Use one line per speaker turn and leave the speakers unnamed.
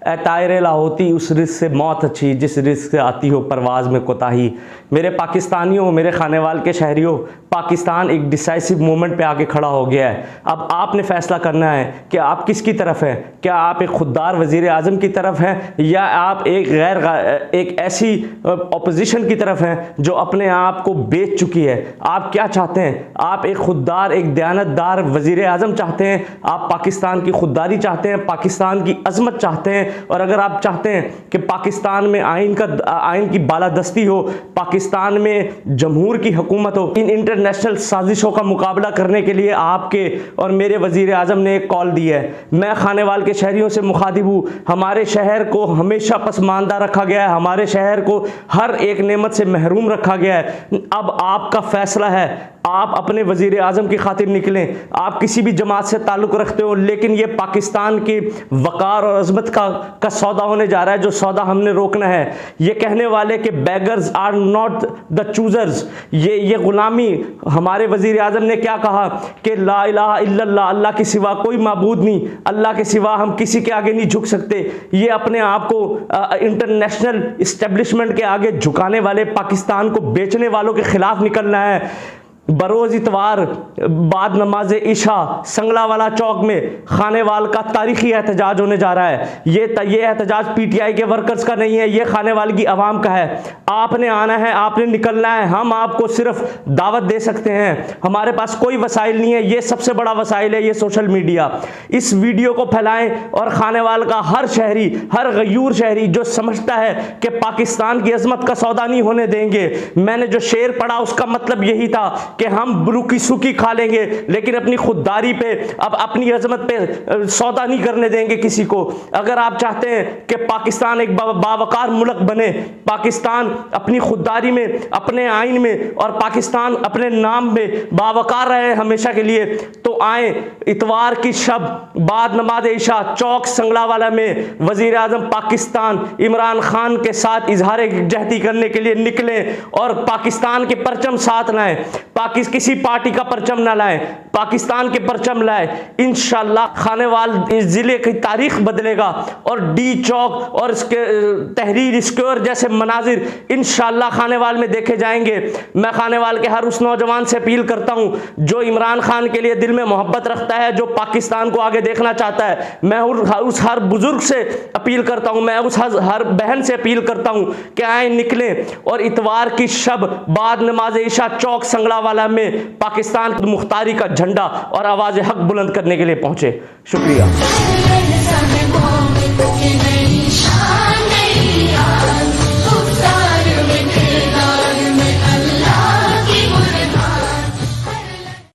ए तायरे लाहौती उस रिस्क से मौत अच्छी जिस रिस्क से आती हो परवाज़ में कोताही। मेरे पाकिस्तानियों, मेरे खानेवाल के शहरियों, पाकिस्तान एक डिसाइसिव मोमेंट पे आके खड़ा हो गया है। अब आपने फैसला करना है कि आप किसकी तरफ हैं। क्या आप एक खुददार वज़ीर आज़म की तरफ हैं या आप एक ऐसी अपोजिशन की तरफ हैं जो अपने आप को बेच चुकी है। आप क्या चाहते हैं? आप एक खुददार, एक दयानतदार वज़ीर आज़म चाहते हैं? आप पाकिस्तान की खुददारी चाहते हैं, पाकिस्तान की अज़मत चाहते हैं? और अगर आप चाहते हैं कि पाकिस्तान में आइन की बालादस्ती हो, पाकिस्तान में जमहूर की हुकूमत हो, इन इंटरनेशनल साजिशों का मुकाबला करने के लिए आपके और मेरे वज़ीर आज़म ने एक कॉल दी है। मैं खानेवाल के शहरियों से मुखातिब हूँ। हमारे शहर को हमेशा पसमानदा रखा गया है, हमारे शहर को हर एक नेमत से महरूम रखा गया है। अब आपका फैसला है, आप अपने वज़ीर आज़म की खातिर निकलें। आप किसी भी जमात से ताल्लुक़ रखते हो, लेकिन ये पाकिस्तान की वक़ार और अज़मत का सौदा होने जा रहा है, जो सौदा हमने रोकना है। ये कहने वाले कि beggars are not the choosers, ये ग़ुलामी। हमारे वज़ीर आज़म ने क्या कहा कि ला इलाहा इल्लल्लाह, अल्लाह के सिवा कोई माबूद नहीं, अल्लाह के सिवा हम किसी के आगे नहीं झुक सकते। ये अपने आप को इंटरनेशनल इस्टेब्लिशमेंट के आगे झुकाने वाले, पाकिस्तान को बेचने वालों के ख़िलाफ़ निकलना है। बरोज़ इतवार बाद नमाज इशा संगलावाला चौक में खानेवाल का तारीखी एहतजाज होने जा रहा है। ये एहतजाज पीटीआई के वर्कर्स का नहीं है, ये खानेवाल की आवाम का है। आपने आना है, आपने निकलना है। हम आपको सिर्फ दावत दे सकते हैं, हमारे पास कोई वसाइल नहीं है। ये सबसे बड़ा वसाइल है, ये सोशल मीडिया। इस वीडियो को फैलाएं और खानेवाल का हर शहरी, हर गयूर शहरी जो समझता है कि पाकिस्तान की अजमत का सौदा नहीं होने देंगे। मैंने जो शेर पढ़ा उसका मतलब यही था कि हम रुकी सुकी खा लेंगे, लेकिन अपनी खुददारी पे, अब अपनी अजमत पे सौदा नहीं करने देंगे किसी को। अगर आप चाहते हैं कि पाकिस्तान एक बावकार मुल्क बने, पाकिस्तान अपनी खुददारी में, अपने आइन में और पाकिस्तान अपने नाम में बावकार रहे हमेशा के लिए, तो आए इतवार की शब बाद नमाज इशा चौक संगलावाला में वज़ीर आज़म पाकिस्तान इमरान खान के साथ इजहार यकजहती करने के लिए निकलें और पाकिस्तान के परचम साथ लाएं। किसी पार्टी का परचम ना लाएं, पाकिस्तान के परचम लाएं। इंशाअल्लाह खानेवाल इस जिले की तारीख बदलेगा और डी चौक और इसके तहरीर स्क्वायर जैसे मनाजिर इंशाअल्लाह खानेवाल में देखे जाएंगे। मैं खानेवाल के हर उस नौजवान से अपील करता हूं जो इमरान खान के लिए दिल में मोहब्बत रखता है, जो पाकिस्तान को आगे देखना चाहता है। मैं उस हर बुजुर्ग से अपील करता हूं, मैं उस हर बहन से अपील करता हूं कि आए निकलें और इतवार की शब बाद नमाज इशा चौक संगलावाला में पाकिस्तान की मुख्तारी का झंडा और आवाज़ हक बुलंद करने के लिए पहुंचे। शुक्रिया।